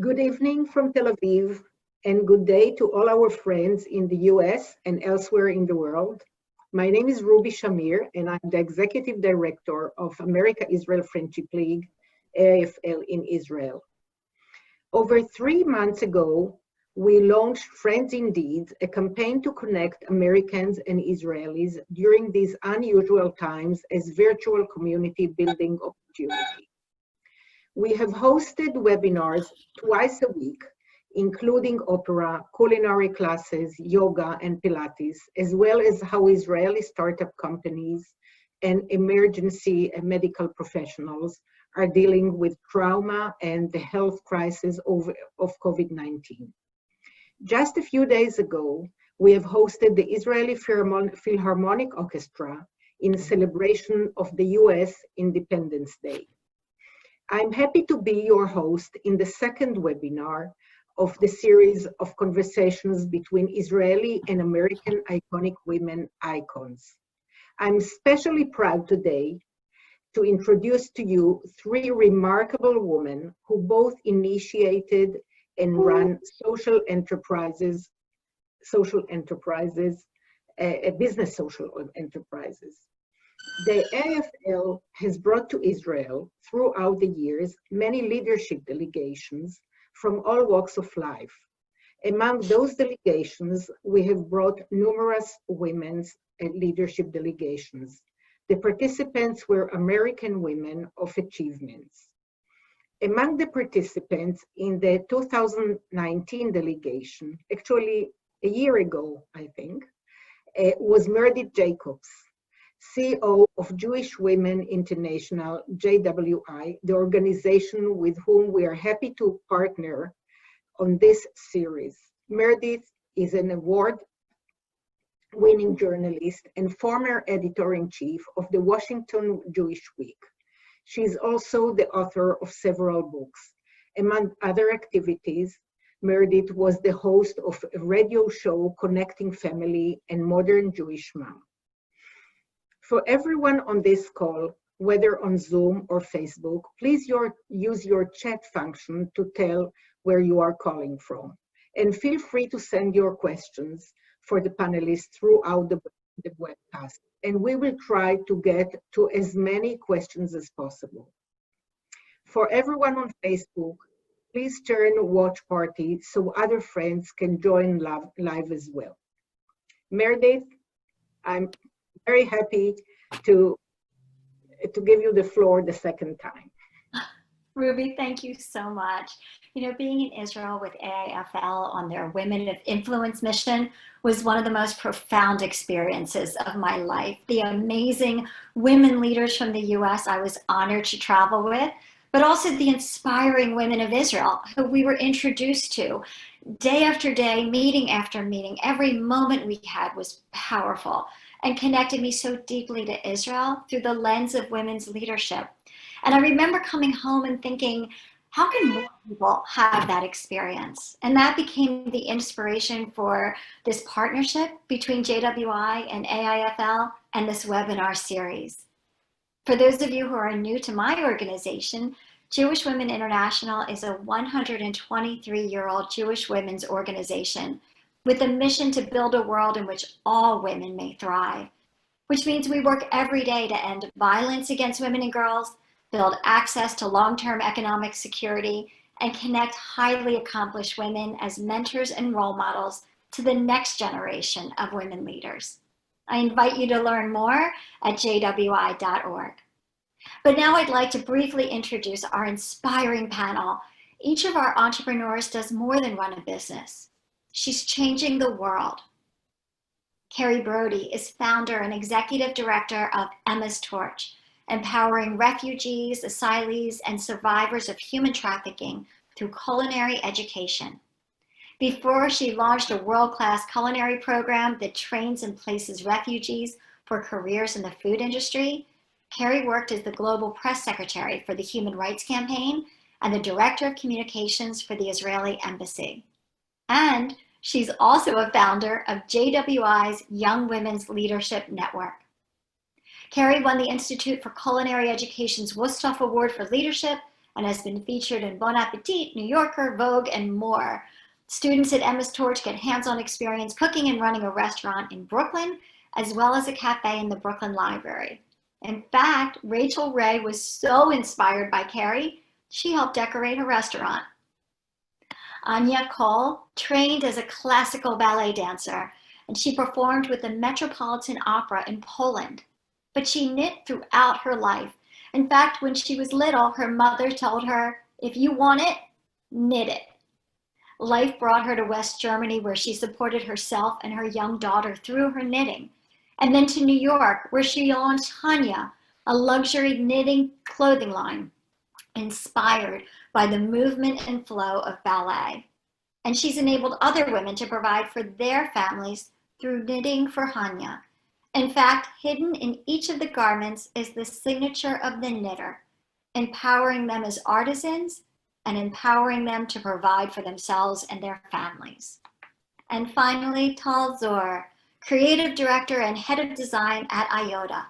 Good evening from Tel Aviv, and good day to all our friends in the US and elsewhere in the world. My name is Ruby Shamir, and I'm the Executive Director of America-Israel Friendship League, AIFL in Israel. Over 3 months ago, we launched Friends in Deeds, a campaign to connect Americans and Israelis during these unusual times as virtual community building opportunity. We have hosted webinars twice a week, including opera, culinary classes, yoga, and Pilates, as well as how Israeli startup companies and emergency medical professionals are dealing with trauma and the health crisis of COVID-19. Just a few days ago, we have hosted the Israeli Philharmonic Orchestra in celebration of the US Independence Day. I'm happy to be your host in the second webinar of the series of conversations between Israeli and American iconic women icons. I'm especially proud today to introduce to you 3 remarkable women who both initiated and run business social enterprises. The AIFL has brought to Israel throughout the years many leadership delegations from all walks of life. Among those delegations, we have brought numerous women's leadership delegations. The participants were American women of achievements. Among the participants in the 2019 delegation, actually a year ago, I think, was Meredith Jacobs, CEO of Jewish Women International, JWI, the organization with whom we are happy to partner on this series. Meredith is an award-winning journalist and former editor-in-chief of the Washington Jewish Week. She is also the author of several books. Among other activities, Meredith was the host of a radio show connecting family and modern Jewish mom. For everyone on this call, whether on Zoom or Facebook, please use your chat function to tell where you are calling from. And feel free to send your questions for the panelists throughout the webcast. And we will try to get to as many questions as possible. For everyone on Facebook, please turn watch party so other friends can join live as well. Meredith, I'm very happy to give you the floor the second time. Ruby, thank you so much. You know, being in Israel with AIFL on their Women of Influence mission was one of the most profound experiences of my life. The amazing women leaders from the US I was honored to travel with, but also the inspiring women of Israel who we were introduced to day after day, meeting after meeting. Every moment we had was powerful and connected me so deeply to Israel through the lens of women's leadership. And I remember coming home and thinking, how can more people have that experience? And that became the inspiration for this partnership between JWI and AIFL and this webinar series. For those of you who are new to my organization, Jewish Women International is a 123-year-old Jewish women's organization with a mission to build a world in which all women may thrive, which means we work every day to end violence against women and girls, build access to long-term economic security, and connect highly accomplished women as mentors and role models to the next generation of women leaders. I invite you to learn more at jwi.org. But now I'd like to briefly introduce our inspiring panel. Each of our entrepreneurs does more than run a business. She's changing the world. Kerry Brodie is founder and executive director of Emma's Torch, empowering refugees, asylees, and survivors of human trafficking through culinary education. Before, she launched a world-class culinary program that trains and places refugees for careers in the food industry. Kerry worked as the global press secretary for the Human Rights Campaign and the director of communications for the Israeli Embassy. And she's also a founder of JWI's Young Women's Leadership Network. Kerry won the Institute for Culinary Education's Wusthof Award for Leadership and has been featured in Bon Appetit, New Yorker, Vogue, and more. Students at Emma's Torch get hands-on experience cooking and running a restaurant in Brooklyn, as well as a cafe in the Brooklyn Library. In fact, Rachel Ray was so inspired by Kerry, she helped decorate her restaurant. Anya Cole trained as a classical ballet dancer, and she performed with the Metropolitan Opera in Poland. But she knit throughout her life. In fact, when she was little, her mother told her, if you want it, knit it. Life brought her to West Germany, where she supported herself and her young daughter through her knitting. And then to New York, where she launched Hania, a luxury knitting clothing line, inspired by the movement and flow of ballet. And she's enabled other women to provide for their families through knitting for Hania. In fact, hidden in each of the garments is the signature of the knitter, empowering them as artisans and empowering them to provide for themselves and their families. And finally, Tal Zur, creative director and head of design at iota.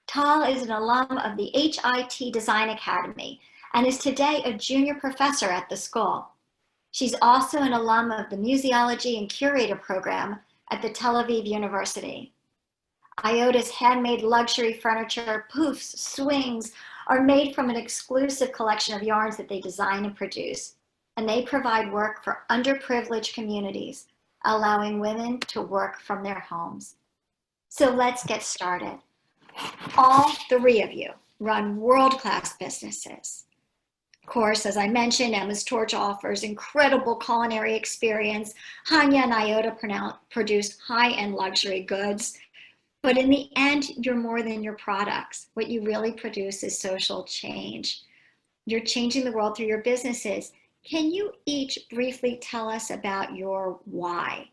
Tal is an alum of the HIT Design Academy and is today a junior professor at the school. She's also an alum of the Museology and Curator program at the Tel Aviv University. Iota's handmade luxury furniture, poofs, swings, are made from an exclusive collection of yarns that they design and produce. And they provide work for underprivileged communities, allowing women to work from their homes. So let's get started. All three of you run world-class businesses. Of course, as I mentioned, Emma's Torch offers incredible culinary experience. Hania and iota produce high-end luxury goods. But in the end, you're more than your products. What you really produce is social change. You're changing the world through your businesses. Can you each briefly tell us about your why?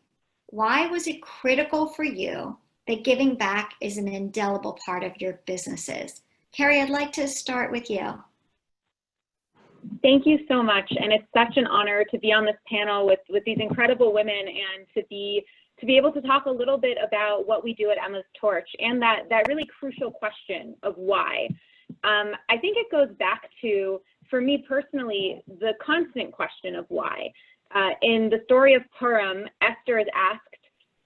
Why was it critical for you that giving back is an indelible part of your businesses? Kerry, I'd like to start with you. Thank you so much. And it's such an honor to be on this panel with these incredible women and to be able to talk a little bit about what we do at Emma's Torch and that really crucial question of why. I think it goes back to, for me personally, the constant question of why. In the story of Purim, Esther is asked,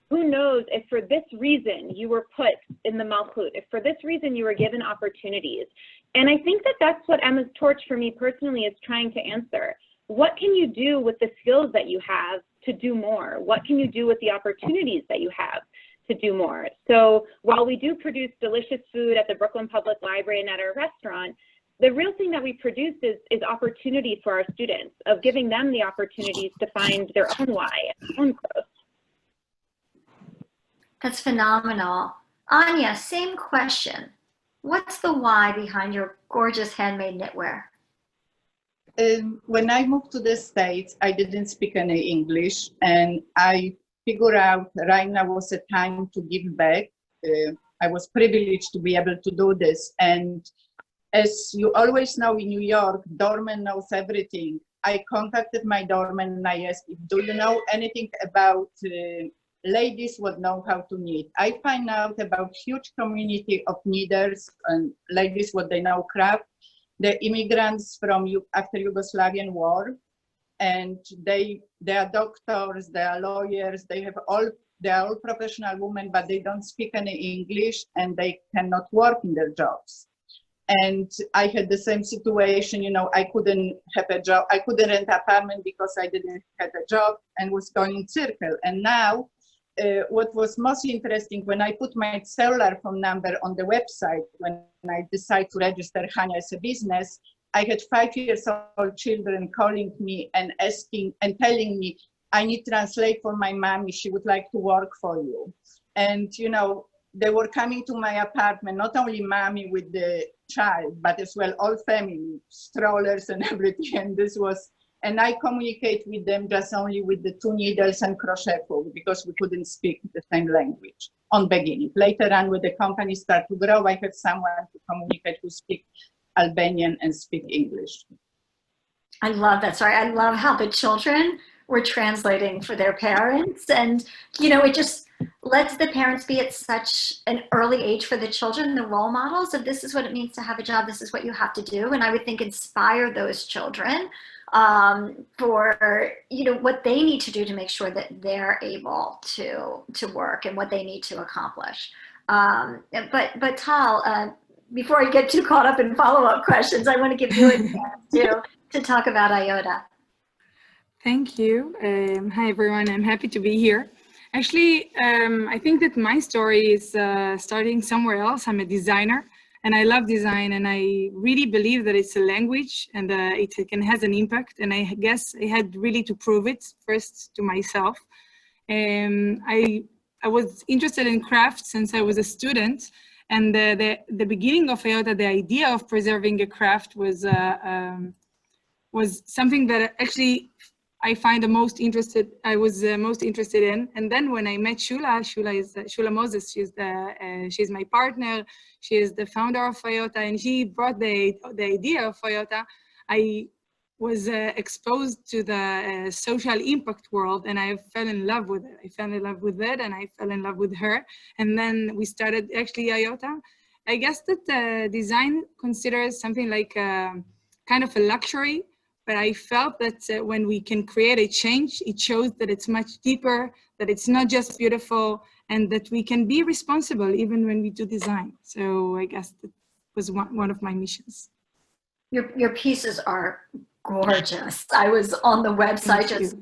who knows if for this reason you were put in the Malchut, if for this reason you were given opportunities. And I think that that's what Emma's Torch for me personally is trying to answer. What can you do with the skills that you have to do more? What can you do with the opportunities that you have to do more? So while we do produce delicious food at the Brooklyn Public Library and at our restaurant, the real thing that we produce is opportunity for our students, of giving them the opportunities to find their own why, their own growth. That's phenomenal. Anya, same question. What's the why behind your gorgeous handmade knitwear? When I moved to the States, I didn't speak any English, and I figured out right now was a time to give back. I was privileged to be able to do this. And as you always know in New York, doorman knows everything. I contacted my doorman and I asked, do you know anything about ladies would know how to knit? I find out about huge community of knitters and ladies what they know craft. The immigrants from after Yugoslavian war, and they are doctors, they are lawyers, they are all professional women, but they don't speak any English and they cannot work in their jobs. And I had the same situation, you know, I couldn't have a job, I couldn't rent an apartment because I didn't have a job and was going in circle. And now, what was most interesting, when I put my cellular phone number on the website, when I decided to register Hania as a business, I had 5-year-old children calling me and asking and telling me, I need to translate for my mommy, she would like to work for you. And, you know, they were coming to my apartment, not only mommy with the child, but as well all family, strollers and everything. And this was, and I communicate with them just only with the 2 needles and crochet hook because we couldn't speak the same language on beginning. Later on, when the company started to grow, I had someone to communicate who speak Albanian and speak English. I love that story. I love how the children were translating for their parents. And, you know, it just lets the parents be at such an early age for the children, the role models of this is what it means to have a job, this is what you have to do. And I would think inspire those children for, you know, what they need to do to make sure that they're able to work and what they need to accomplish. But Tal, before I get too caught up in follow-up questions, I want to give you a chance to talk about IOTA. Thank you. Hi, everyone. I'm happy to be here. Actually, I think that my story is starting somewhere else. I'm a designer, and I love design, and I really believe that it's a language, and it has an impact. And I guess I had really to prove it first to myself. I was interested in craft since I was a student, and the beginning of IOTA, the idea of preserving a craft was something that actually I was most interested in. And then when I met Shula Moses, she's my partner. She is the founder of IOTA, and she brought the idea of IOTA. I was exposed to the social impact world, and I fell in love with it. I fell in love with it, and I fell in love with her. And then we started actually IOTA. I guess that design considers something like kind of a luxury, but I felt that when we can create a change, it shows that it's much deeper, that it's not just beautiful, and that we can be responsible even when we do design. So I guess that was one of my missions. Your pieces are gorgeous. I was on the website just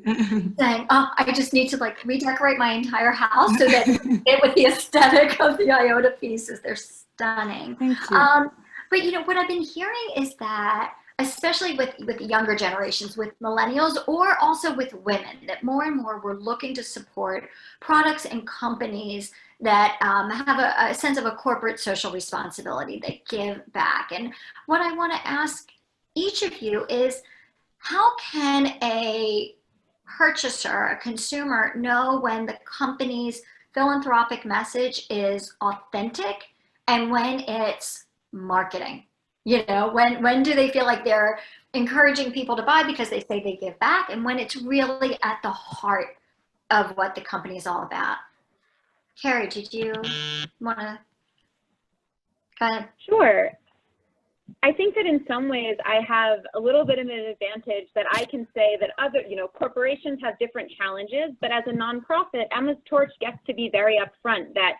saying, oh, I just need to like redecorate my entire house so that it with the aesthetic of the IOTA pieces. They're stunning. Thank you. But you know, what I've been hearing is that, especially with the younger generations, with millennials, or also with women, that more and more we're looking to support products and companies that have a sense of a corporate social responsibility, that give back. And what I want to ask each of you is, how can a purchaser, a consumer, know when the company's philanthropic message is authentic and when it's marketing? You know, when do they feel like they're encouraging people to buy because they say they give back, and when it's really at the heart of what the company is all about? Kerry, did you want to go ahead? Sure. I think that in some ways I have a little bit of an advantage that I can say that other, you know, corporations have different challenges, but as a nonprofit, Emma's Torch gets to be very upfront that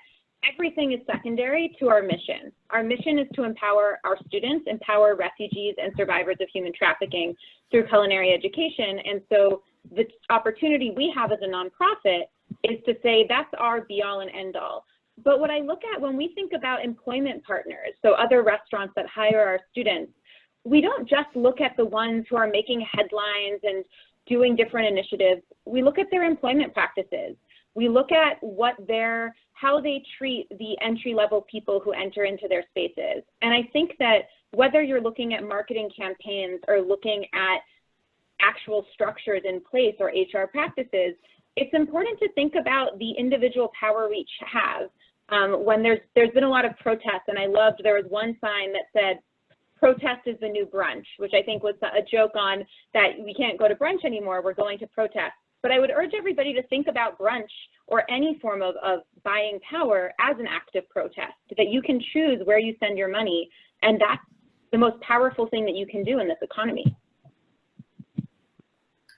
everything is secondary to our mission. Our mission is to empower our students, empower refugees and survivors of human trafficking through culinary education. And so the opportunity we have as a nonprofit is to say that's our be all and end all. But what I look at when we think about employment partners, so other restaurants that hire our students, we don't just look at the ones who are making headlines and doing different initiatives. We look at their employment practices. We look at how they treat the entry-level people who enter into their spaces. And I think that whether you're looking at marketing campaigns or looking at actual structures in place or HR practices, it's important to think about the individual power we each have. When there's been a lot of protests, and I loved, there was one sign that said, "Protest is the new brunch," which I think was a joke on that we can't go to brunch anymore, we're going to protest. But I would urge everybody to think about brunch or any form of buying power as an act of protest, that you can choose where you send your money, and that's the most powerful thing that you can do in this economy.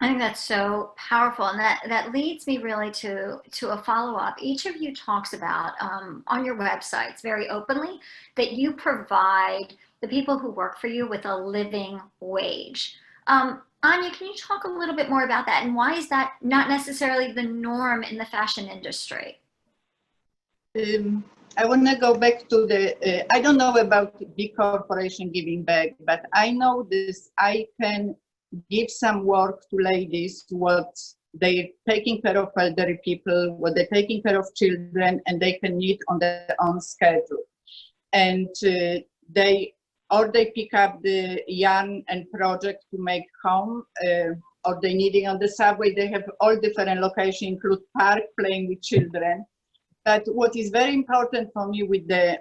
I think that's so powerful, and that leads me really to a follow-up. Each of you talks about on your websites very openly that you provide the people who work for you with a living wage. Anya, can you talk a little bit more about that, and why is that not necessarily the norm in the fashion industry? I want to go back to the, I don't know about big corporation giving back, but I know this, I can give some work to ladies, what they're taking care of elderly people, what they're taking care of children, and they can need on their own schedule. And they pick up the yarn and project to make home, or they need it on the subway. They have all different locations, include park, playing with children. But what is very important for me with the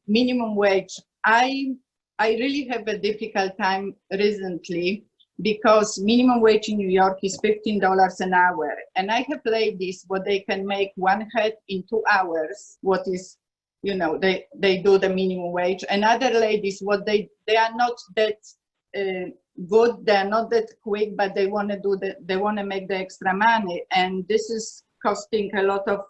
minimum wage, I really have a difficult time recently because minimum wage in New York is $15 an hour. And I have ladies what they can make one head in 2 hours, what is, you know, they do the minimum wage. And other ladies, what they are not that good, they're not that quick, but they want to do they want to make the extra money. And this is costing a lot of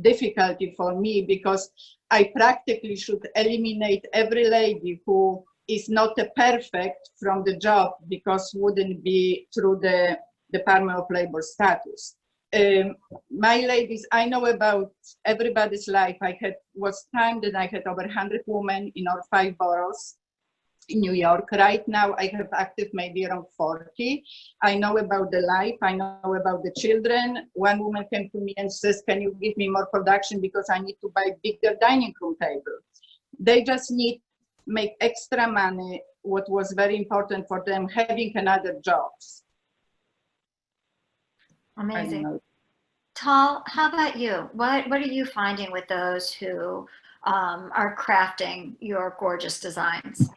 difficulty for me, because I practically should eliminate every lady who is not a perfect from the job, because wouldn't be through the Department of Labor status. My ladies, I know about everybody's life. Was time that I had over 100 women in our 5 boroughs in New York. Right now, I have active maybe around 40. I know about the life. I know about the children. One woman came to me and says, "Can you give me more production because I need to buy bigger dining room table." They just need make extra money. What was very important for them, having another jobs. Amazing. Tal, how about you? What are you finding with those who are crafting your gorgeous designs?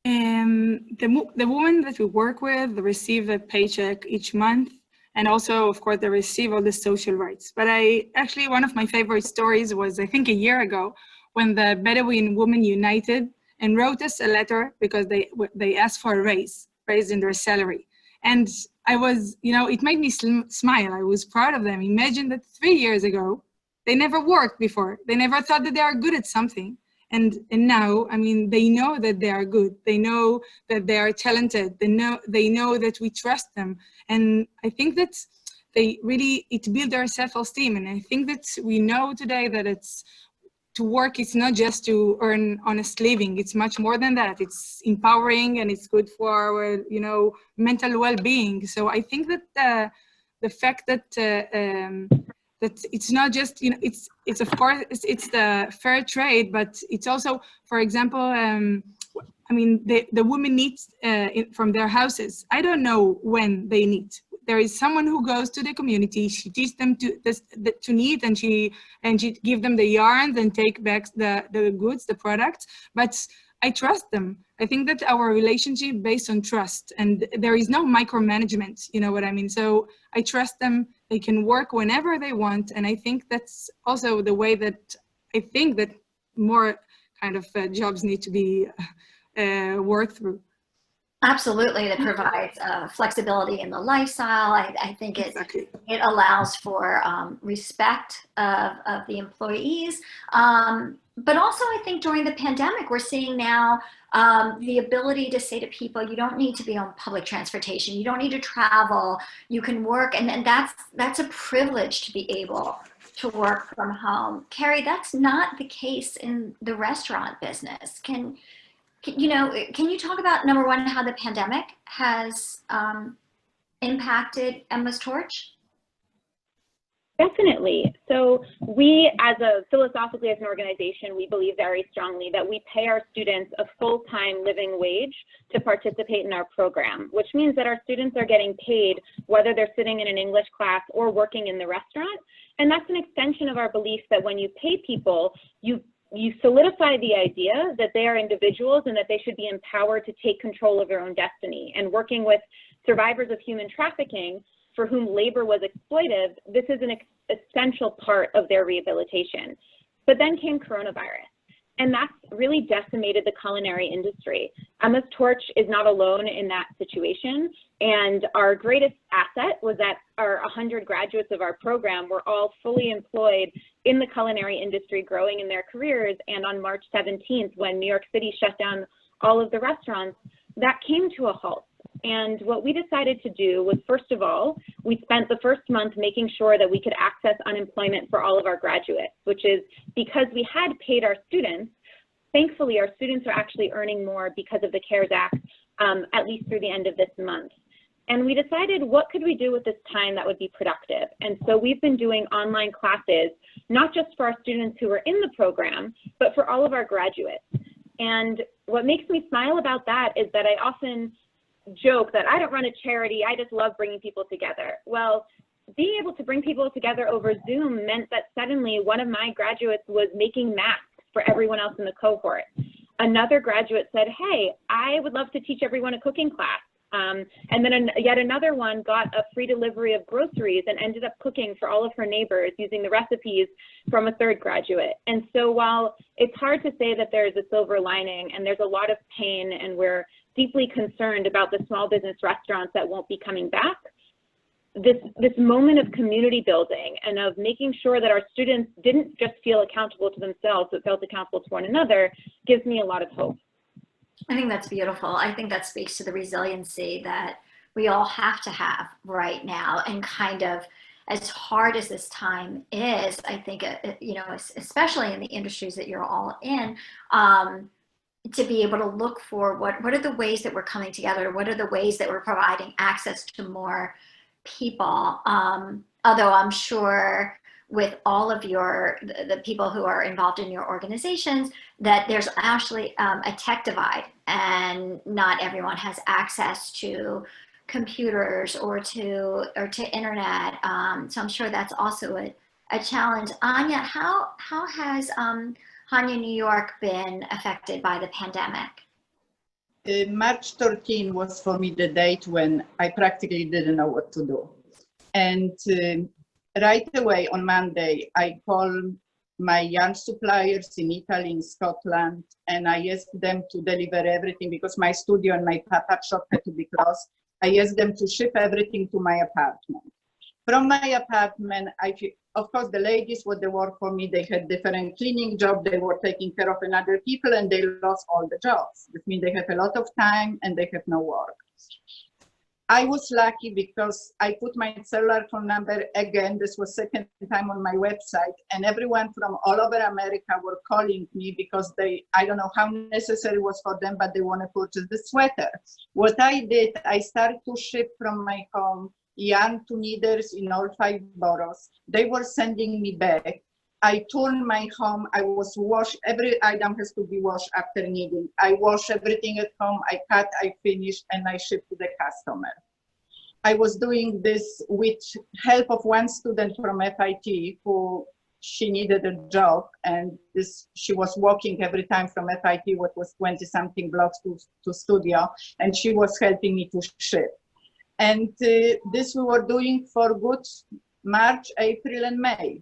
The women that we work with receive a paycheck each month, and also, of course, they receive all the social rights. But one of my favorite stories was, I think, a year ago, when the Bedouin Women United and wrote us a letter because they asked for a raise in their salary. And I was, it made me smile. I was proud of them. Imagine that 3 years ago, they never worked before. They never thought that they are good at something. And now, I mean, they know that they are good. They know that they are talented. They know that we trust them. And I think that it built their self-esteem. And I think that we know today that to work, it's not just to earn honest living. It's much more than that. It's empowering, and it's good for our, mental well-being. So I think that the fact that that it's not just, it's of course, it's the fair trade, but it's also, for example, the women need from their houses. I don't know when they knit. There is someone who goes to the community. She teaches them to knit, and she give them the yarns and take back the goods, the products. But I trust them. I think that our relationship based on trust, and there is no micromanagement. You know what I mean? So I trust them. They can work whenever they want, and I think that's also the way that I think that more kind of jobs need to be worked through. Absolutely, that provides flexibility in the lifestyle. I think it allows for respect of the employees. But also, I think during the pandemic, we're seeing now the ability to say to people, you don't need to be on public transportation. You don't need to travel. You can work. And that's a privilege to be able to work from home. Kerry, that's not the case in the restaurant business. Can you talk about, number one, how the pandemic has impacted Emma's Torch? Definitely. So we, philosophically as an organization, we believe very strongly that we pay our students a full-time living wage to participate in our program, which means that our students are getting paid whether they're sitting in an English class or working in the restaurant. And that's an extension of our belief that when you pay people, you solidify the idea that they are individuals and that they should be empowered to take control of their own destiny. And working with survivors of human trafficking for whom labor was exploitive, this is an essential part of their rehabilitation. But then came coronavirus, and that's really decimated the culinary industry. Emma's Torch is not alone in that situation, and our greatest asset was that our 100 graduates of our program were all fully employed in the culinary industry, growing in their careers. And on March 17th, when New York City shut down all of the restaurants, that came to a halt. And what we decided to do was, first of all, we spent the first month making sure that we could access unemployment for all of our graduates, which is because we had paid our students. Thankfully, our students are actually earning more because of the CARES Act, at least through the end of this month. And we decided, what could we do with this time that would be productive? And so we've been doing online classes, not just for our students who are in the program, but for all of our graduates. And what makes me smile about that is that I often joke that I don't run a charity, I just love bringing people together. Well, being able to bring people together over Zoom meant that suddenly one of my graduates was making masks for everyone else in the cohort. Another graduate said, hey, I would love to teach everyone a cooking class. And then yet another one got a free delivery of groceries and ended up cooking for all of her neighbors using the recipes from a third graduate. And so while it's hard to say that there's a silver lining and there's a lot of pain and we're deeply concerned about the small business restaurants that won't be coming back, this moment of community building and of making sure that our students didn't just feel accountable to themselves, but felt accountable to one another gives me a lot of hope. I think that's beautiful. I think that speaks to the resiliency that we all have to have right now. And kind of as hard as this time is, I think, you know, especially in the industries that you're all in, to be able to look for what are the ways that we're coming together? What are the ways that we're providing access to more people? Although I'm sure with all of the people who are involved in your organizations, that there's actually a tech divide, and not everyone has access to computers or to internet. So I'm sure that's also a challenge. Anya, how has Hania, New York been affected by the pandemic? March 13 was for me the date when I practically didn't know what to do. And right away on Monday, I called my yarn suppliers in Italy, in Scotland, and I asked them to deliver everything because my studio and my pop-up shop had to be closed. I asked them to ship everything to my apartment. From my apartment, of course, the ladies, what they work for me, they had different cleaning jobs, they were taking care of another people, and they lost all the jobs. That means they have a lot of time and they have no work. I was lucky because I put my cellular phone number again, this was second time on my website, and everyone from all over America were calling me because I don't know how necessary it was for them, but they want to purchase the sweater. What I did, I started to ship from my home yarn to knitters in all 5 boroughs. They were sending me back. I turned my home, every item has to be washed after knitting. I wash everything at home, I cut, I finish, and I ship to the customer. I was doing this with help of one student from FIT who she needed a job, and she was walking every time from FIT, what was 20-something blocks to studio, and she was helping me to ship. And this we were doing for good March, April, and May.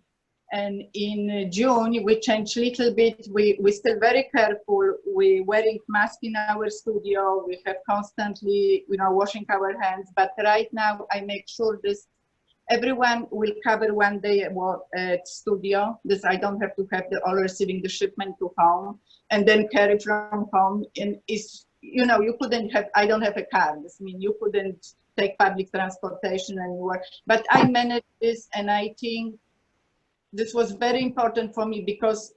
And in June, we changed a little bit. We're still very careful. We're wearing masks in our studio. We have constantly, washing our hands. But right now, I make sure everyone will cover one day at studio. I don't have to have all receiving the shipment to home and then carry from home. And you couldn't have, I don't have a car. This means you couldn't take public transportation anywhere. But I managed this, and I think this was very important for me because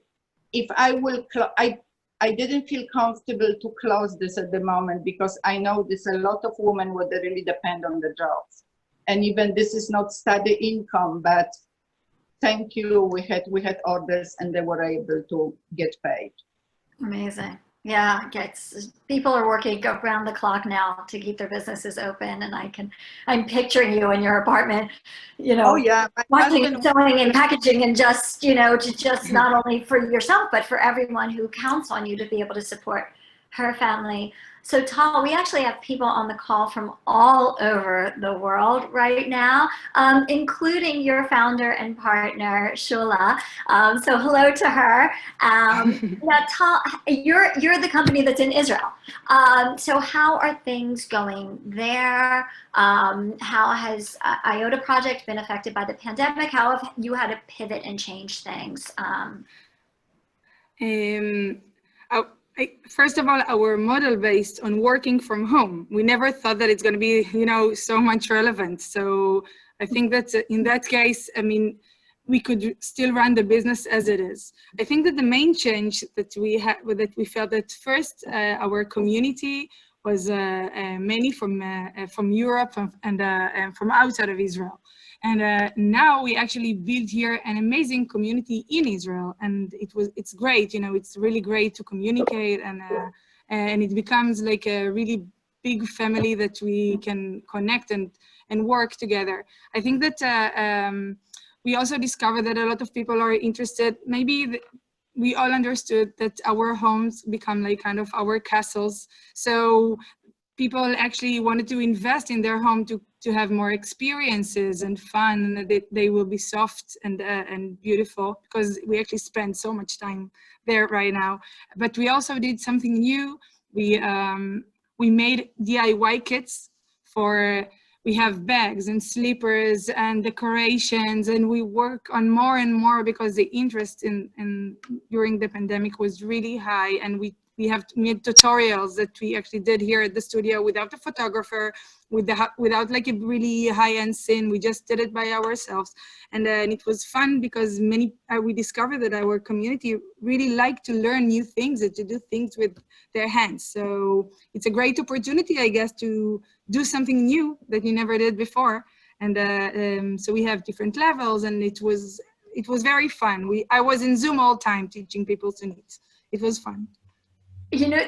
if I didn't feel comfortable to close this at the moment because I know there's a lot of women would really depend on the jobs. And even this is not study income, but thank you, we had orders and they were able to get paid. Amazing. Yeah, people are working around the clock now to keep their businesses open, and I'm picturing you in your apartment, Oh yeah, watching and sewing and packaging, and just not only for yourself but for everyone who counts on you to be able to support her family. So Tal, we actually have people on the call from all over the world right now, including your founder and partner, Shula. So hello to her. Now, Tal, you're the company that's in Israel. So how are things going there? How has Iota Project been affected by the pandemic? How have you had to pivot and change things? First of all, our model based on working from home, we never thought that it's going to be, so much relevant. So I think that in that case, we could still run the business as it is. I think that the main change that we felt at first, our community was mainly from Europe and from outside of Israel. And now we actually build here an amazing community in Israel, and it's great. It's really great to communicate, and it becomes like a really big family that we can connect and work together. I think that we also discovered that a lot of people are interested. Maybe we all understood that our homes become like kind of our castles. So people actually wanted to invest in their home to have more experiences and fun, and that they will be soft and beautiful, because we actually spend so much time there right now. But we also did something new. We made DIY kits for. We have bags and slippers and decorations, and we work on more and more because the interest in during the pandemic was really high, and we made tutorials that we actually did here at the studio without a photographer, without like a really high-end scene. We just did it by ourselves, and it was fun because we discovered that our community really like to learn new things and to do things with their hands. So it's a great opportunity, I guess, to do something new that you never did before. And so we have different levels, and it was very fun. I was in Zoom all the time teaching people to knit. It was fun. You know,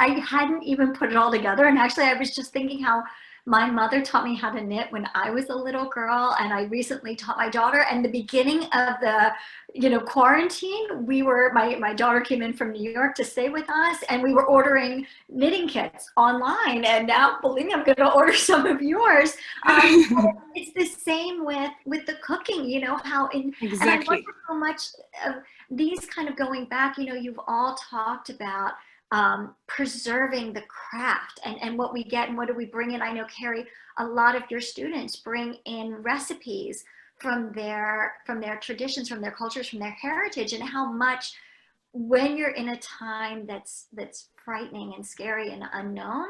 I hadn't even put it all together. And actually, I was just thinking how my mother taught me how to knit when I was a little girl, and I recently taught my daughter. And the beginning of the, quarantine, my daughter came in from New York to stay with us, and we were ordering knitting kits online. And now, believe me, I'm going to order some of yours. It's the same with the cooking, how Exactly. And I wonder how much of these kind of going back, you've all talked about preserving the craft and what we get and what do we bring in. I know, Kerry, a lot of your students bring in recipes from their traditions, from their cultures, from their heritage, and how much, when you're in a time that's frightening and scary and unknown,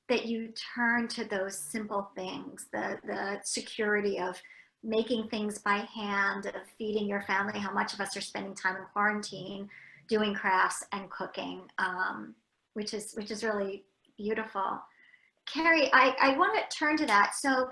that you turn to those simple things, the security of making things by hand, of feeding your family. How much of us are spending time in quarantine doing crafts and cooking, which is really beautiful. Kerry, I want to turn to that. So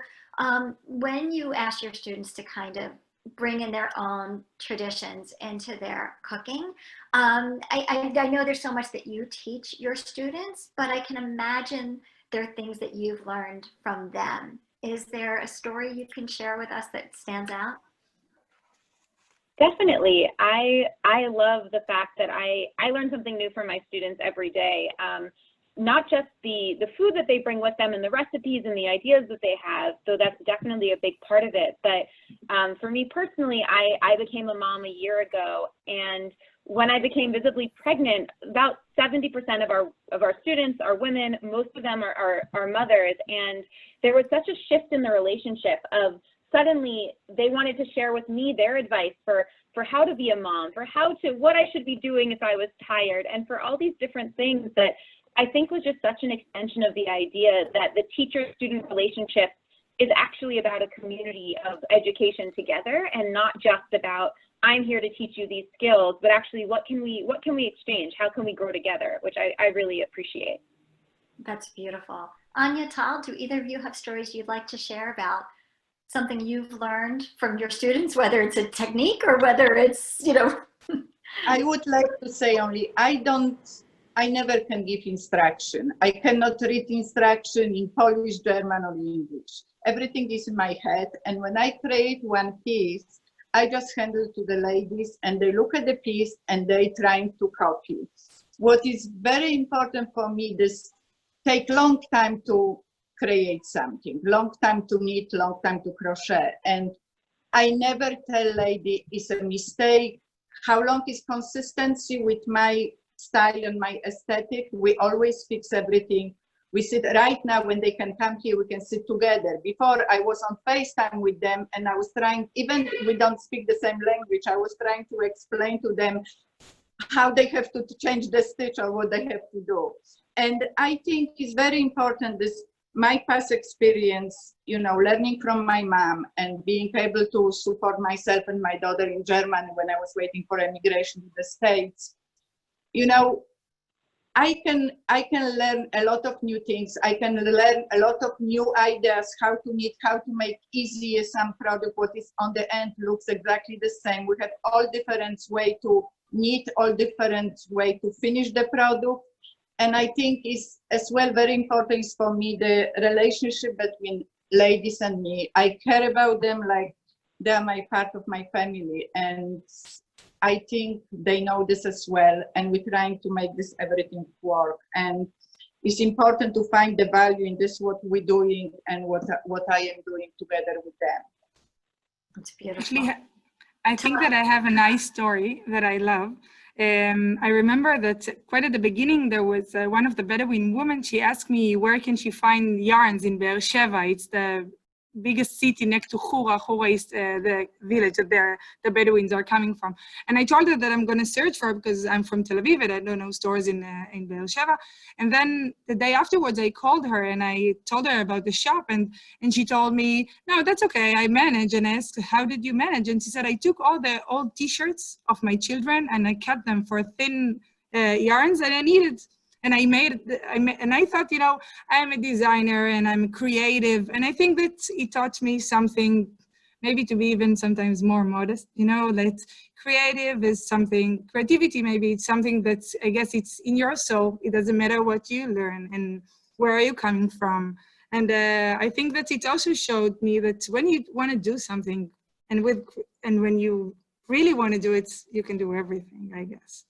when you ask your students to kind of bring in their own traditions into their cooking, I know there's so much that you teach your students, but I can imagine there are things that you've learned from them. Is there a story you can share with us that stands out? Definitely. I love the fact that I learn something new from my students every day. Not just the food that they bring with them and the recipes and the ideas that they have, though that's definitely a big part of it. But for me personally, I became a mom a year ago, and when I became visibly pregnant, about 70% of our students are women. Most of them are mothers, and there was such a shift in the relationship of suddenly they wanted to share with me their advice for how to be a mom, for what I should be doing if I was tired, and for all these different things that I think was just such an extension of the idea that the teacher-student relationship is actually about a community of education together, and not just about, I'm here to teach you these skills, but actually what can we exchange? How can we grow together? Which I really appreciate. That's beautiful. Anya, Tal, do either of you have stories you'd like to share about something you've learned from your students, whether it's a technique or whether it's, I would like to say only, I never can give instruction. I cannot read instruction in Polish, German, or English. Everything is in my head. And when I create one piece, I just hand it to the ladies, and they look at the piece and they trying to copy. What is very important for me, this take long time to create something, long time to knit, long time to crochet. And I never tell lady it's a mistake. How long is consistency with my style and my aesthetic? We always fix everything. We sit right now, when they can come here, we can sit together. Before, I was on FaceTime with them, and I was trying, even we don't speak the same language, I was trying to explain to them how they have to change the stitch or what they have to do. And I think it's very important, this my past experience, learning from my mom and being able to support myself and my daughter in Germany when I was waiting for immigration to the States. I can learn a lot of new things. I can learn a lot of new ideas, how to knit, how to make easier some product, what is on the end looks exactly the same. We have all different way to knit, all different way to finish the product. And I think is as well very important is for me the relationship between ladies and me. I care about them like they are my part of my family, and I think they know this as well, and we're trying to make this everything work. And it's important to find the value in this, what we're doing and what I am doing together with them. That's beautiful. Actually, I think that I have a nice story that I love. I remember that quite at the beginning, there was one of the Bedouin women. She asked me where can she find yarns in Be'er Sheva. It's the biggest city next to Hura. Hura is the village that the Bedouins are coming from. And I told her that I'm going to search for it because I'm from Tel Aviv and I don't know stores in Be'er Sheva. And then the day afterwards, I called her and I told her about the shop. And she told me, no, that's okay, I manage. And I asked, how did you manage? And she said, I took all the old t-shirts of my children and I cut them for thin yarns that I needed. And and I thought, you know, I'm a designer and I'm creative. And I think that it taught me something, maybe to be even sometimes more modest, you know, that creative is something, creativity maybe it's something that's, I guess it's in your soul. It doesn't matter what you learn and where are you coming from. And I think that it also showed me that when you want to do something and when you really want to do it, you can do everything, I guess.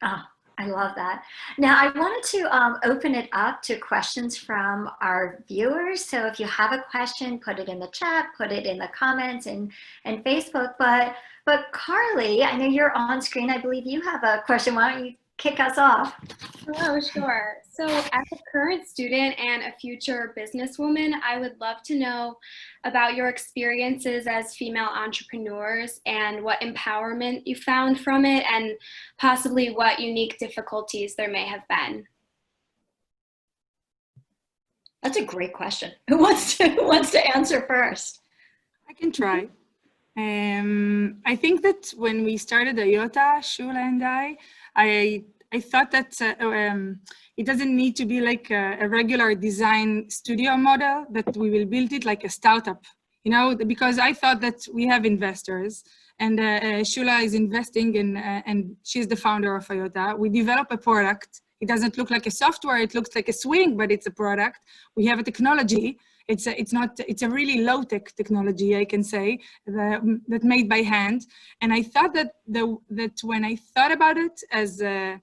Ah. I love that. Now, I wanted to open it up to questions from our viewers. So if you have a question, put it in the chat, put it in the comments and Facebook. But Carly, I know you're on screen. I believe you have a question. Why don't you kick us off? Oh, sure. So as a current student and a future businesswoman, I would love to know about your experiences as female entrepreneurs and what empowerment you found from it and possibly what unique difficulties there may have been. That's a great question. Who wants to answer first? I can try. I think that when we started iota, Shula and I thought that it doesn't need to be like a regular design studio model, that we will build it like a startup, you know, because I thought that we have investors and Shula is investing in, and she's the founder of iota. We develop a product. It doesn't look like a software, it looks like a swing, but it's a product. We have a technology. It's a really low-tech technology, I can say, that made by hand. And I thought that when I thought about it as a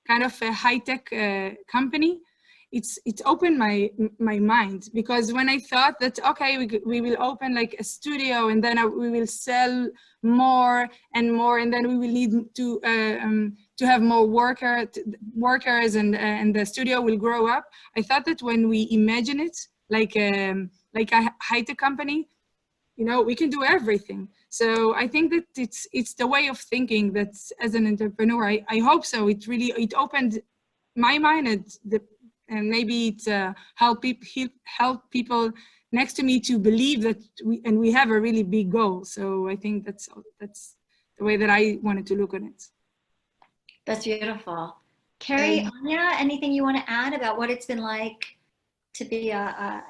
kind of a high-tech company, it opened my mind, because when I thought that, okay, we will open like a studio and then we will sell more and more, and then we will need to have more workers and the studio will grow up. I thought that when we imagine it like a high-tech company, you know, we can do everything. So I think that it's the way of thinking that as an entrepreneur, I hope so. It opened my mind and maybe it help people next to me to believe that we have a really big goal. So I think that's the way that I wanted to look at it. That's beautiful. Kerry, Anya, anything you want to add about what it's been like to be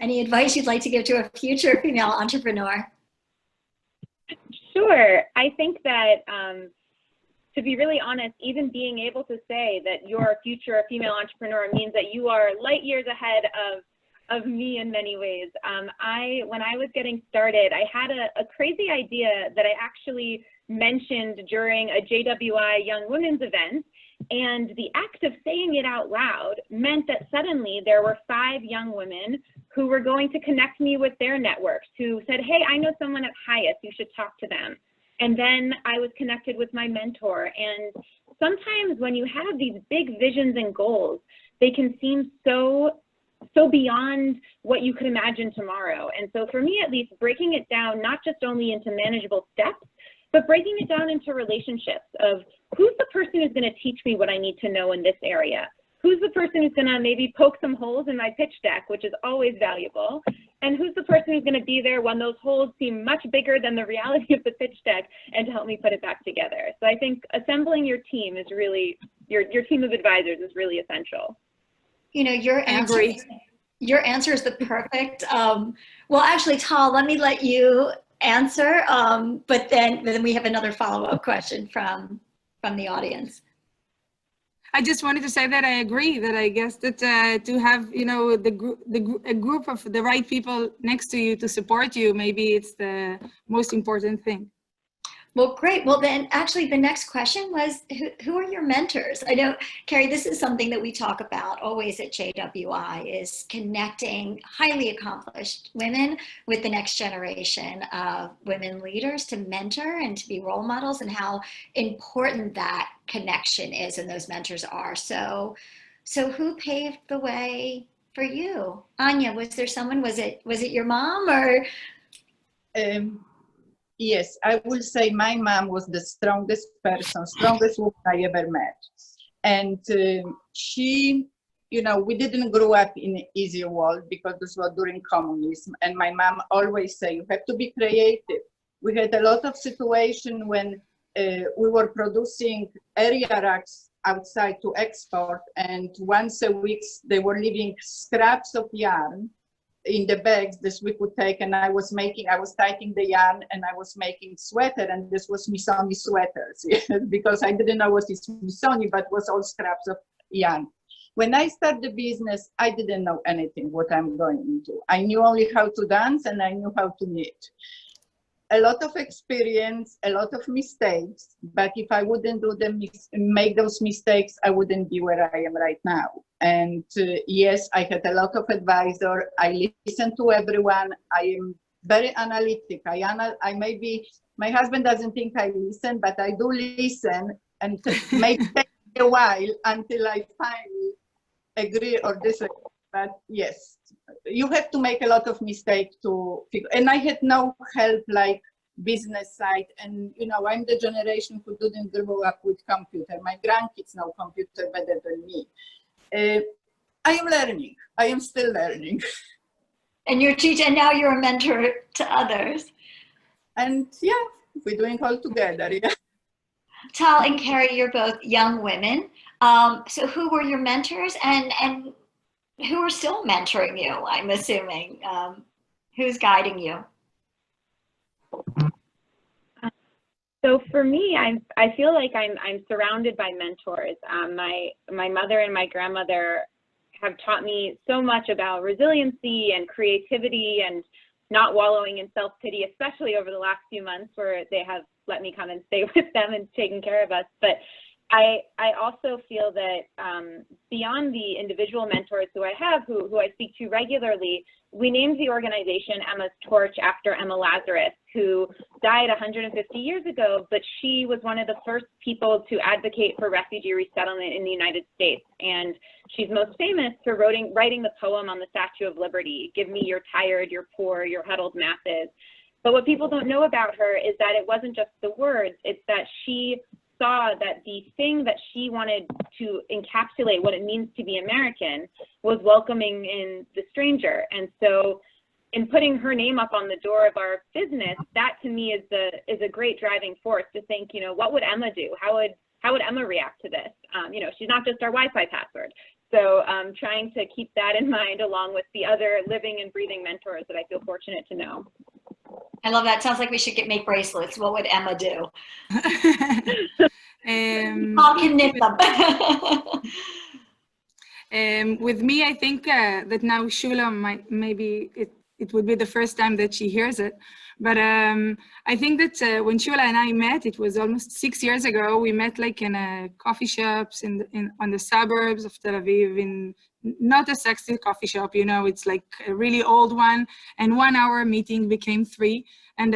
any advice you'd like to give to a future female entrepreneur? Sure. I think that to be really honest, even being able to say that you're a future female entrepreneur means that you are light years ahead of me in many ways. When I was getting started, I had a crazy idea that I actually mentioned during a JWI Young Women's event, and the act of saying it out loud meant that suddenly there were 5 young women who were going to connect me with their networks, who said, hey, I know someone at Hyatt, you should talk to them. And then I was connected with my mentor. And sometimes when you have these big visions and goals, they can seem so beyond what you could imagine tomorrow. And so for me, at least, breaking it down, not just only into manageable steps, but breaking it down into relationships of who's the person who's going to teach me what I need to know in this area? Who's the person who's going to maybe poke some holes in my pitch deck, which is always valuable? And who's the person who's going to be there when those holes seem much bigger than the reality of the pitch deck, and to help me put it back together? So I think assembling your team is really, your team of advisors is really essential. You know, your answer is the perfect, well, actually, Tal, let me let you answer, but then we have another follow-up question from the audience. I just wanted to say that I agree, that I guess that to have, you know, a group of the right people next to you to support you, maybe it's the most important thing. Well, great. Well, then actually the next question was, who are your mentors? I know, Kerry, this is something that we talk about always at JWI, is connecting highly accomplished women with the next generation of women leaders to mentor and to be role models, and how important that connection is and those mentors are. So who paved the way for you? Anya, was there someone, was it your mom or? Yes, I will say my mom was the strongest person, strongest woman I ever met. And she, you know, we didn't grow up in an easy world because this was during communism. And my mom always say, you have to be creative. We had a lot of situation when we were producing area rugs outside to export. And once a week, they were leaving scraps of yarn in the bags this we could take, and I was tying the yarn and I was making sweater, and this was Missoni sweaters because I didn't know what is Missoni, but was all scraps of yarn. When I started the business, I didn't know anything what I'm going into. I knew only how to dance and I knew how to knit. A lot of experience, a lot of mistakes, but if I wouldn't make those mistakes, I wouldn't be where I am right now. And yes, I had a lot of advisor. I listen to everyone. I am very analytic. My husband doesn't think I listen, but I do listen, and it may take a while until I finally agree or disagree. But yes, you have to make a lot of mistakes to figure. And I had no help like business side. And you know, I'm the generation who didn't grow up with computer. My grandkids know computer better than me. I am learning. I am still learning. And you're teaching, and now you're a mentor to others. And yeah, we're doing all together. Yeah. Tal and Kerry, you're both young women. So who were your mentors, and who are still mentoring you, I'm assuming? Who's guiding you? So for me, I feel like I'm surrounded by mentors. My mother and my grandmother have taught me so much about resiliency and creativity and not wallowing in self-pity, especially over the last few months where they have let me come and stay with them and taken care of us. But I also feel that beyond the individual mentors who I have, who I speak to regularly, we named the organization Emma's Torch after Emma Lazarus, who died 150 years ago, but she was one of the first people to advocate for refugee resettlement in the United States. And she's most famous for writing the poem on the Statue of Liberty, "Give me your tired, your poor, your huddled masses." But what people don't know about her is that it wasn't just the words, it's that she saw that the thing that she wanted to encapsulate what it means to be American was welcoming in the stranger. And so in putting her name up on the door of our business, that to me is a great driving force to think, you know, what would Emma do? How would Emma react to this? You know, she's not just our Wi-Fi password. So trying to keep that in mind along with the other living and breathing mentors that I feel fortunate to know. I love that. Sounds like we should make bracelets. What would Emma do? Mom can knit them. With me, I think that now Shula maybe it would be the first time that she hears it. But I think that when Shula and I met, it was almost 6 years ago. We met like in coffee shops on the suburbs of Tel Aviv, in not a sexy coffee shop, you know, it's like a really old one. And 1 hour meeting became 3. And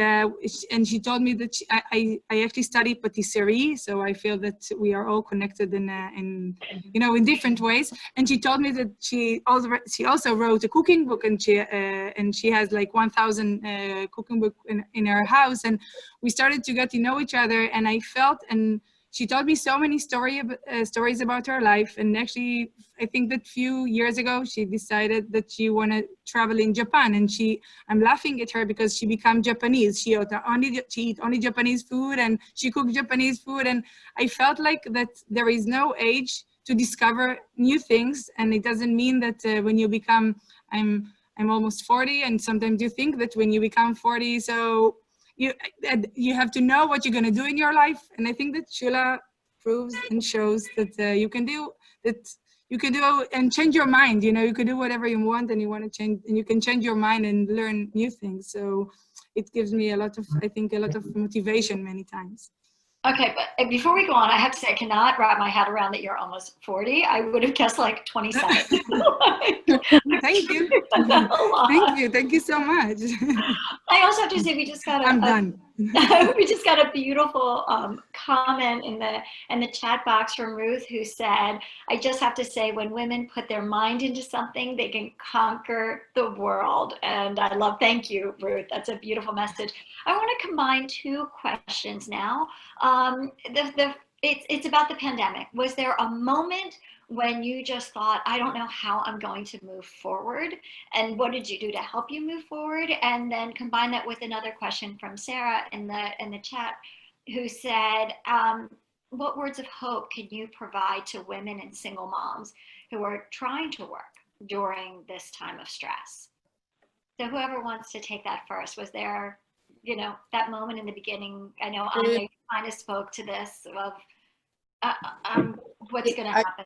she told me that I actually studied patisserie, so I feel that we are all connected in you know, in different ways. And she told me that she also wrote a cooking book, and she has like 1,000 cooking book in her house. And we started to get to know each other, and I felt, and she told me so many stories about her life. And actually, I think that few years ago, she decided that she wanted to travel in Japan. And I'm laughing at her because she became Japanese. She eat only Japanese food, and she cooked Japanese food. And I felt like that there is no age to discover new things. And it doesn't mean that when you become, I'm almost 40, and sometimes you think that when you become 40, so you have to know what you're going to do in your life. And I think that Shula proves and shows that you can do and change your mind. You know, you can do whatever you want, and you want to change, and you can change your mind and learn new things. So it gives me a lot of, I think, a lot of motivation many times. Okay, but before we go on, I have to say I cannot wrap my head around that you're almost 40. I would have guessed like 27. Thank you. Thank you so much. I also have to say we just got I'm done. we just got a beautiful comment in the chat box from Ruth, who said, I just have to say, when women put their mind into something, they can conquer the world. And I love, thank you, Ruth. That's a beautiful message. I want to combine two questions now. It's about the pandemic. Was there a moment when you just thought, I don't know how I'm going to move forward? And what did you do to help you move forward? And then combine that with another question from Sarah in the chat, who said, what words of hope can you provide to women and single moms who are trying to work during this time of stress? So whoever wants to take that first, was there, you know, that moment in the beginning? I know Anya kind of spoke to this of what's going to happen.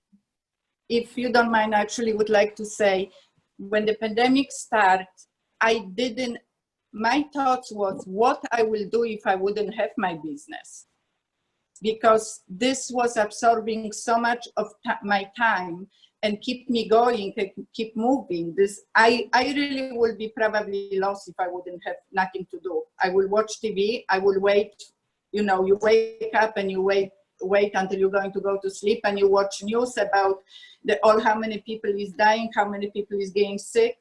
If you don't mind, I actually would like to say, when the pandemic started, my thoughts was what I will do if I wouldn't have my business. Because this was absorbing so much of my time and keep me going and keep moving. I really would be probably lost if I wouldn't have nothing to do. I will watch TV, I will wait, you know, you wake up and you wait until you're going to go to sleep, and you watch news about how many people is dying, how many people is getting sick.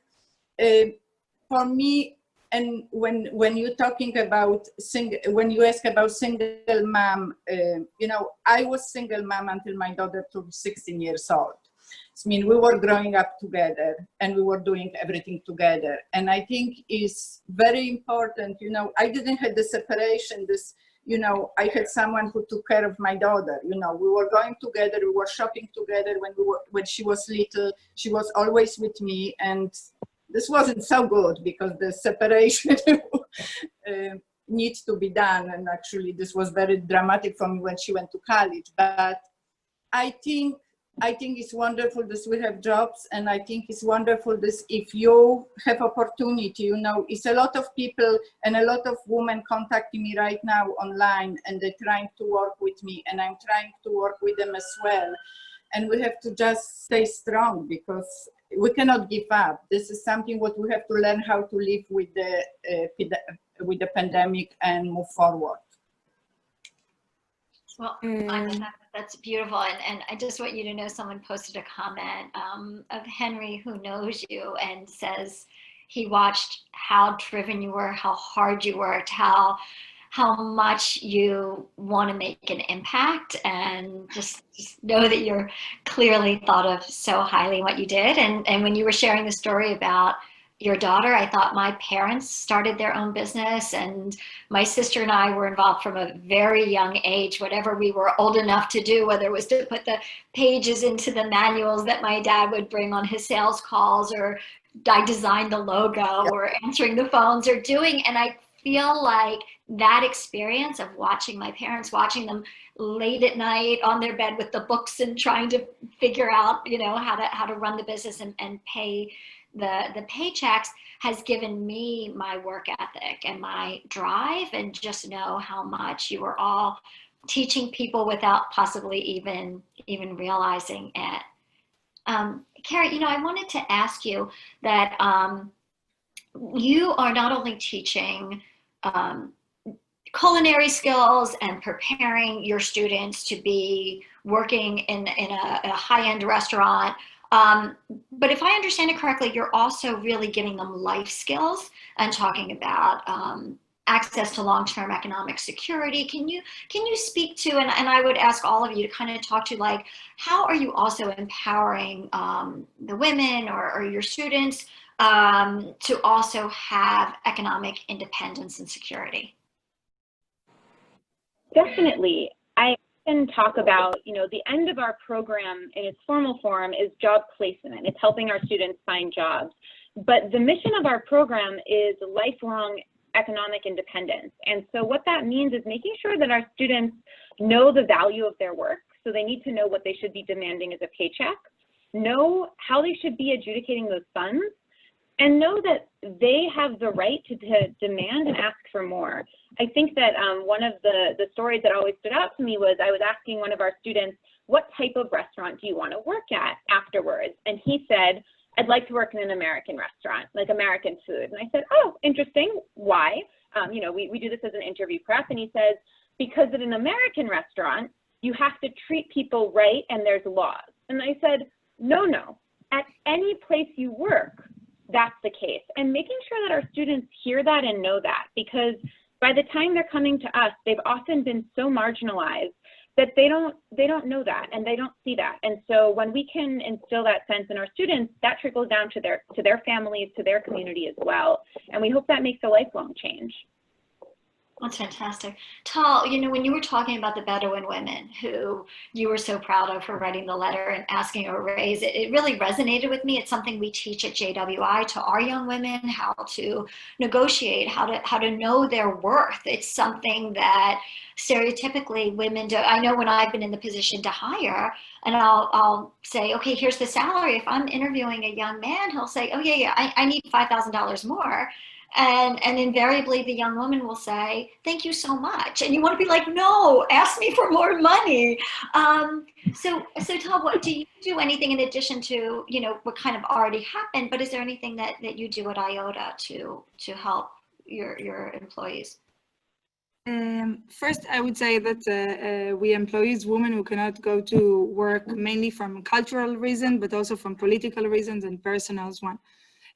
For me, and when you're talking about when you ask about single mom, you know, I was single mom until my daughter turned 16 years old. I mean, we were growing up together and we were doing everything together. And I think it's very important, you know, I didn't have the separation, you know, I had someone who took care of my daughter. You know, we were going together, we were shopping together when she was little. She was always with me, and this wasn't so good because the separation needs to be done. And actually, this was very dramatic for me when she went to college. But I think it's wonderful that we have jobs, and I think it's wonderful this if you have opportunity, you know, it's a lot of people and a lot of women contacting me right now online, and they're trying to work with me, and I'm trying to work with them as well. And we have to just stay strong because we cannot give up. This is something what we have to learn how to live with the pandemic and move forward. Well, that's beautiful. And I just want you to know, someone posted a comment of Henry, who knows you, and says he watched how driven you were, how hard you worked, how much you want to make an impact, and just know that you're clearly thought of so highly what you did. And when you were sharing the story about your daughter, I thought my parents started their own business, and my sister and I were involved from a very young age, whatever we were old enough to do, whether it was to put the pages into the manuals that my dad would bring on his sales calls, or I designed the logo, or answering the phones, or doing. And I feel like that experience of watching my parents, watching them late at night on their bed with the books and trying to figure out, you know, how to run the business and pay the paychecks, has given me my work ethic and my drive, and just know how much you were all teaching people without possibly even realizing it. Kerry, you know, I wanted to ask you that you are not only teaching culinary skills and preparing your students to be working in a high-end restaurant, but if I understand it correctly, you're also really giving them life skills and talking about access to long-term economic security. Can you speak to, and I would ask all of you to kind of talk to, like, how are you also empowering the women or your students to also have economic independence and security? Definitely. I can talk about, you know, the end of our program in its formal form is job placement. It's helping our students find jobs. But the mission of our program is lifelong economic independence. And so what that means is making sure that our students know the value of their work. So they need to know what they should be demanding as a paycheck, know how they should be adjudicating those funds, and know that they have the right to demand and ask for more. I think that one of the stories that always stood out to me was I was asking one of our students, what type of restaurant do you want to work at afterwards? And he said, I'd like to work in an American restaurant, like American food. And I said, oh, interesting. Why? You know, we do this as an interview prep. And he says, because at an American restaurant, you have to treat people right and there's laws. And I said, no. At any place you work, that's the case. And making sure that our students hear that and know that, because by the time they're coming to us, they've often been so marginalized that they don't know that and they don't see that. And so when we can instill that sense in our students, that trickles down to their families, to their community as well. And we hope that makes a lifelong change. That's fantastic. Tal, you know, when you were talking about the Bedouin women who you were so proud of for writing the letter and asking a raise, it really resonated with me. It's something we teach at JWI to our young women, how to negotiate, how to know their worth. It's something that stereotypically women do. I know when I've been in the position to hire, and I'll say, okay, here's the salary. If I'm interviewing a young man, he'll say, oh yeah, I need $5,000 more. And invariably the young woman will say, thank you so much. And you want to be like, no, ask me for more money. So Tal, what do you do anything in addition to, you know, what kind of already happened, but is there anything that you do at IOTA to help your employees? First, I would say that we employees, women who cannot go to work mainly from cultural reasons, but also from political reasons and personal one.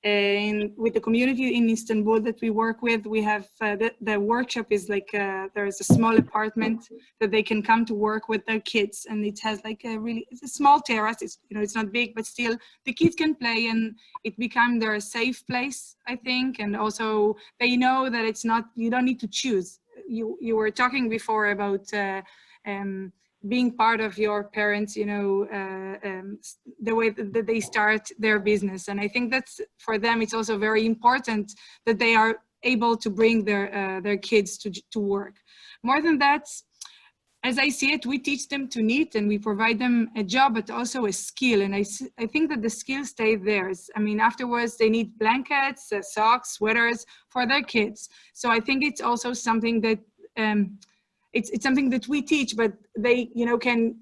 And with the community in Istanbul that we work with, we have the workshop is like there's a small apartment that they can come to work with their kids, and it has like it's a small terrace. It's, you know, it's not big, but still the kids can play, and it becomes their safe place, I think. And also they know that it's not, you don't need to choose. You were talking before about being part of your parents, you know, the way that they start their business. And I think that's, for them, it's also very important that they are able to bring their kids to work. More than that, as I see it, we teach them to knit and we provide them a job, but also a skill. And I think that the skills stay theirs. I mean, afterwards, they need blankets, socks, sweaters for their kids. So I think it's also something that, it's something that we teach, but they, you know, can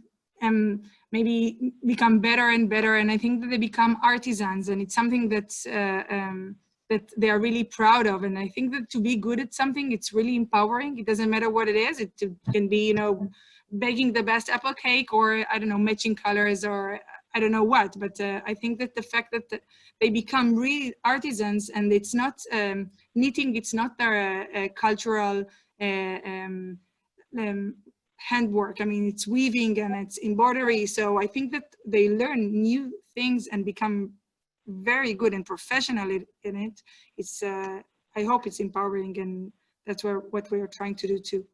maybe become better and better. And I think that they become artisans, and it's something that's, that they are really proud of. And I think that to be good at something, it's really empowering. It doesn't matter what it is. It can be, you know, baking the best apple cake, or I don't know, matching colors, or I don't know what. But I think that the fact that they become real artisans, and it's not knitting, it's not their cultural handwork. I mean, it's weaving and it's embroidery. So I think that they learn new things and become very good and professional in it. It's I hope it's empowering, and that's what we are trying to do too.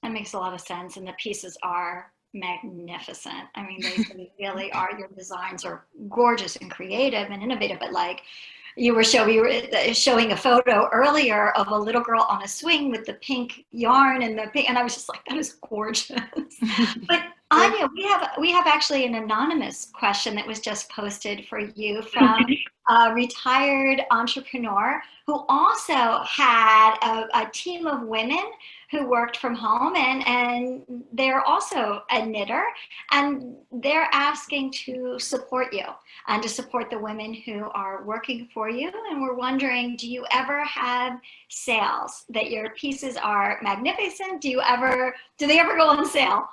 That makes a lot of sense, and the pieces are magnificent. I mean, they really are. Your designs are gorgeous and creative and innovative, but like you were showing a photo earlier of a little girl on a swing with the pink yarn and and I was just like, that is gorgeous. But Anya, we have actually an anonymous question that was just posted for you from a retired entrepreneur who also had a team of women who worked from home, and they're also a knitter, and they're asking to support you and to support the women who are working for you. And we're wondering, do you ever have sales that your pieces are magnificent? Do they ever go on sale?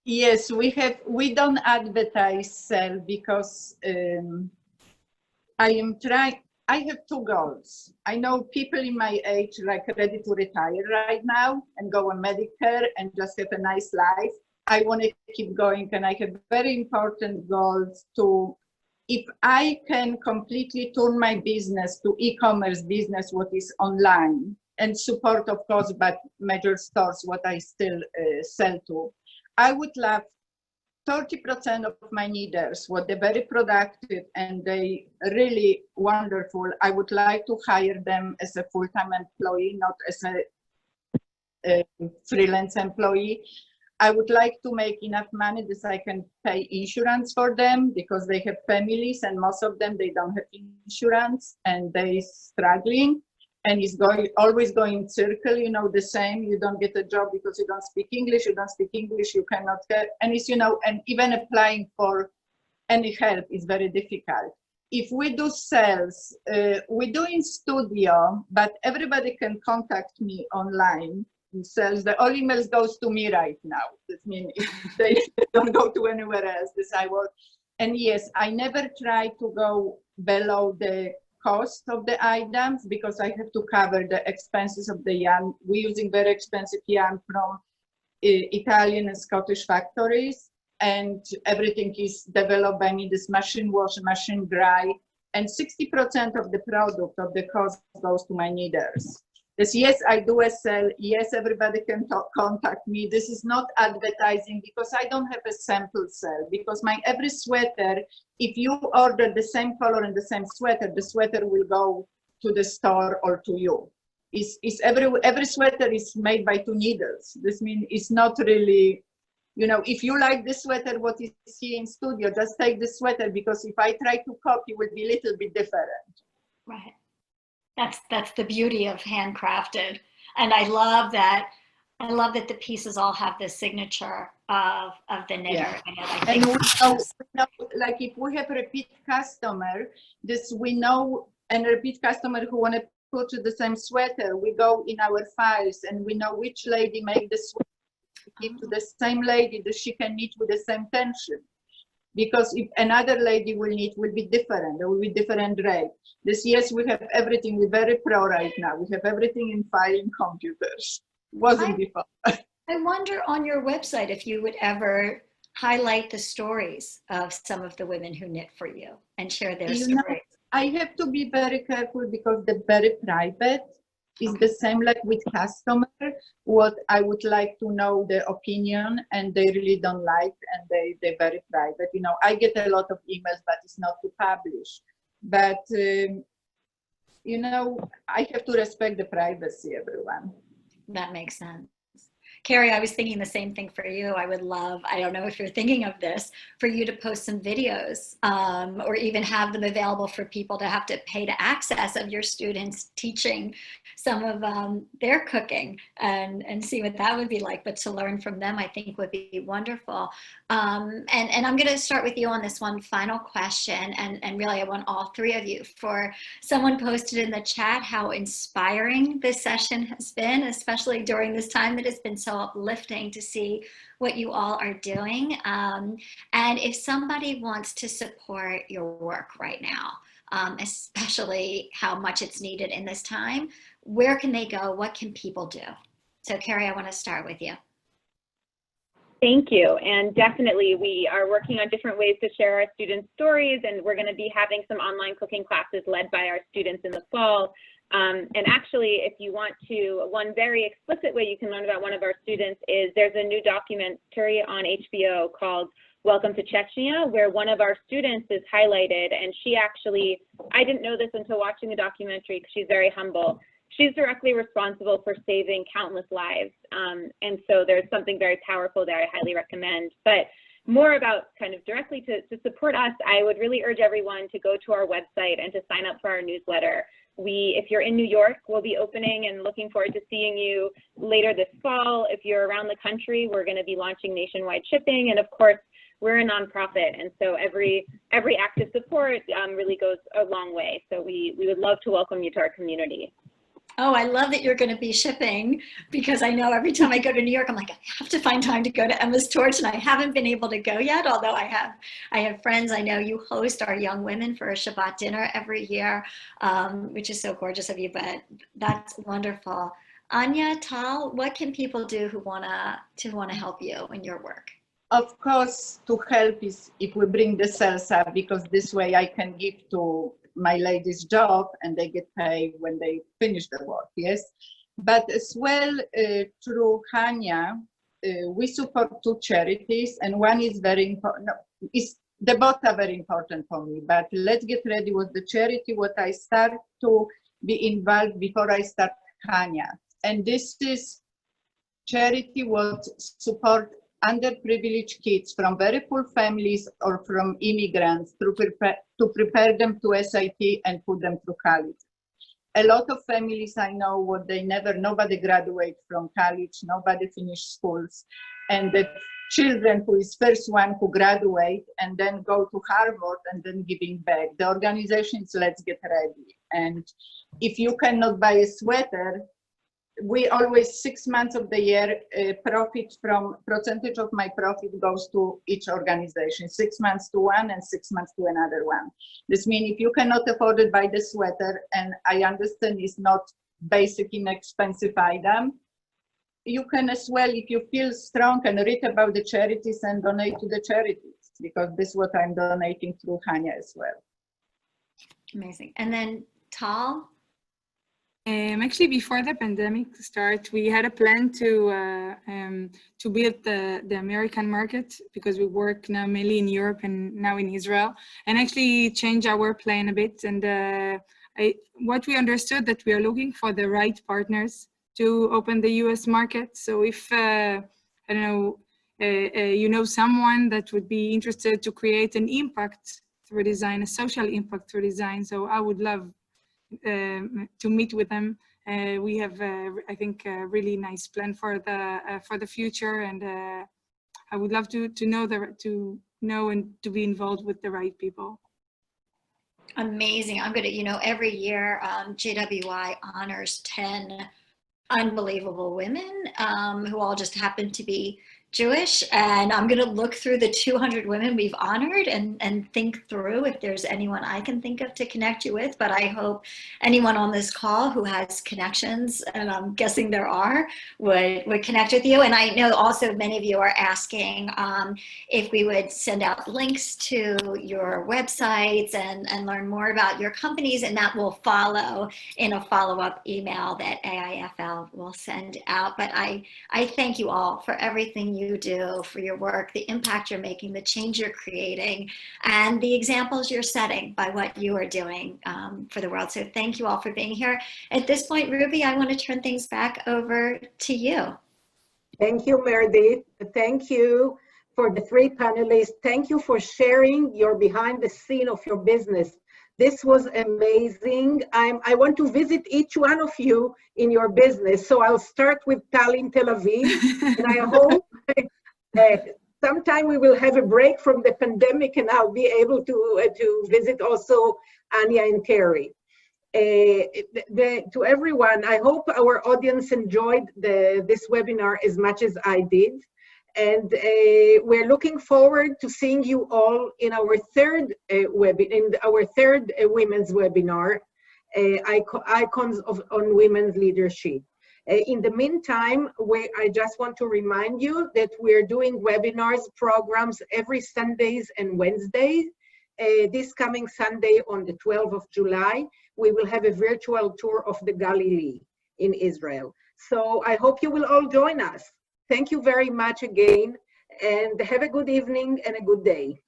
Yes, we don't advertise sell because I have two goals. I know people in my age like ready to retire right now and go on Medicare and just have a nice life. I want to keep going, and I have very important goals to, if I can completely turn my business to e-commerce business, what is online, and support, of course, but major stores, what I still sell to. I would love 30% of my knitters, what they're very productive and they really wonderful. I would like to hire them as a full-time employee, not as a freelance employee. I would like to make enough money that I can pay insurance for them, because they have families and most of them, they don't have insurance and they struggling. And it's always going circle, you know, the same. You don't get a job because you don't speak English. You don't speak English, you cannot get, and it's, you know, and even applying for any help is very difficult. If we do sales, we do in studio, but everybody can contact me online. In sales, the all emails goes to me right now. That means if they don't go to anywhere else, this I work. And yes, I never try to go below the cost of the items, because I have to cover the expenses of the yarn. We're using very expensive yarn from Italian and Scottish factories, and everything is developed by me, this machine wash, machine dry, and 60% of the product of the cost goes to my knitters. Yes, I do a sell. Yes, everybody can contact me. This is not advertising, because I don't have a sample sell, because my every sweater, if you order the same color and the same sweater, the sweater will go to the store or to you. Every sweater is made by two needles. This means it's not really, you know, if you like the sweater, what you see in studio, just take the sweater, because if I try to copy, it will be a little bit different. Right. That's the beauty of handcrafted. And I love that the pieces all have the signature of the knitter. Yeah. And we know, like if we have a repeat customer, we know a repeat customer who want to put the same sweater, we go in our files and we know which lady made the sweater, give to the same lady that she can knit with the same tension. Because if another lady will knit, will be different. There will be different rate. Yes, we have everything. We're very pro right now. We have everything in file in computers. Wasn't before. I wonder on your website if you would ever highlight the stories of some of the women who knit for you and share their stories. Know, I have to be very careful, because they're very private. Is the same like with customer, what I would like to know the opinion, and they really don't like, and they're very private. You know, I get a lot of emails, but it's not to publish. But, you know, I have to respect the privacy, everyone. That makes sense. Kerry, I was thinking the same thing for you. I would love, I don't know if you're thinking of this, for you to post some videos or even have them available for people to have to pay to access of your students teaching some of their cooking and see what that would be like. But to learn from them, I think would be wonderful. And I'm going to start with you on this one final question. And really, I want all three of you. For someone posted in the chat how inspiring this session has been, especially during this time that has been so uplifting to see what you all are doing. And if somebody wants to support your work right now, especially how much it's needed in this time, where can they go? What can people do? So Kerry, I want to start with you. Thank you. And definitely we are working on different ways to share our students' stories, and we're going to be having some online cooking classes led by our students in the fall. And actually, if you want to, one very explicit way you can learn about one of our students is there's a new documentary on HBO called Welcome to Chechnya, where one of our students is highlighted. And she actually, I didn't know this until watching the documentary because she's very humble. She's directly responsible for saving countless lives. And so there's something very powerful there I highly recommend. But more about kind of directly to support us, I would really urge everyone to go to our website and to sign up for our newsletter. If you're in New York, we'll be opening and looking forward to seeing you later this fall. If you're around the country, we're going to be launching nationwide shipping. And of course, we're a nonprofit. And so every act of support really goes a long way. So we would love to welcome you to our community. Oh, I love that you're going to be shipping, because I know every time I go to New York, I'm like, I have to find time to go to Emma's Torch, and I haven't been able to go yet, although I have friends. I know you host our young women for a Shabbat dinner every year, which is so gorgeous of you, but that's wonderful. Anya, Tal, what can people do who want to help you in your work? Of course, to help is if we bring the sales up, because this way I can give to my ladies' job and they get paid when they finish the work, yes. But as well, through Hania, we support two charities, and one is very important. No, the both are very important for me, but Let's Get Ready was the charity what I start to be involved before I start Hania. And this is charity what support underprivileged kids from very poor families or from immigrants to prepare them to SAT and put them through college. A lot of families I know, nobody graduate from college, nobody finished schools. And the children who is first one who graduate and then go to Harvard and then giving back. The organization is Let's Get Ready. And if you cannot buy a sweater, we always 6 months of the year percentage of my profit goes to each organization. 6 months to one and 6 months to another one. This means if you cannot afford it, buy the sweater, and I understand it's not basic inexpensive item, you can as well, if you feel strong, and read about the charities and donate to the charities, because this is what I'm donating through Hania as well. Amazing. And then Tal? Actually, before the pandemic start, we had a plan to build the American market, because we work now mainly in Europe and now in Israel, and actually change our plan a bit. And what we understood that we are looking for the right partners to open the US market. So if I don't know, you know someone that would be interested to create an impact through design, a social impact through design, so I would love to meet with them. We have, I think, a really nice plan for the future, and I would love to know and to be involved with the right people. Amazing. I'm gonna, every year JWI honors 10 unbelievable women who all just happen to be Jewish, and I'm going to look through the 200 women we've honored and think through if there's anyone I can think of to connect you with. But I hope anyone on this call who has connections, and I'm guessing there are, would connect with you. And I know also many of you are asking if we would send out links to your websites and learn more about your companies, and that will follow in a follow-up email that AIFL will send out. But I thank you all for everything you do, for your work, the impact you're making, the change you're creating, and the examples you're setting by what you are doing for the world. So thank you all for being here. At this point, Ruby, I want to turn things back over to you. Thank you, Meredith. Thank you for the three panelists. Thank you for sharing your behind the scene of your business. This was amazing. I want to visit each one of you in your business. So I'll start with Tal in Tel Aviv, and I hope sometime we will have a break from the pandemic and I'll be able to visit also Anya and Kerry. To everyone, I hope our audience enjoyed this webinar as much as I did. And we're looking forward to seeing you all in our third women's webinar, Icons on Women's Leadership. In the meantime, I just want to remind you that we're doing webinars programs every Sundays and Wednesdays. This coming Sunday on the 12th of July, we will have a virtual tour of the Galilee in Israel. So I hope you will all join us. Thank you very much again, and have a good evening and a good day.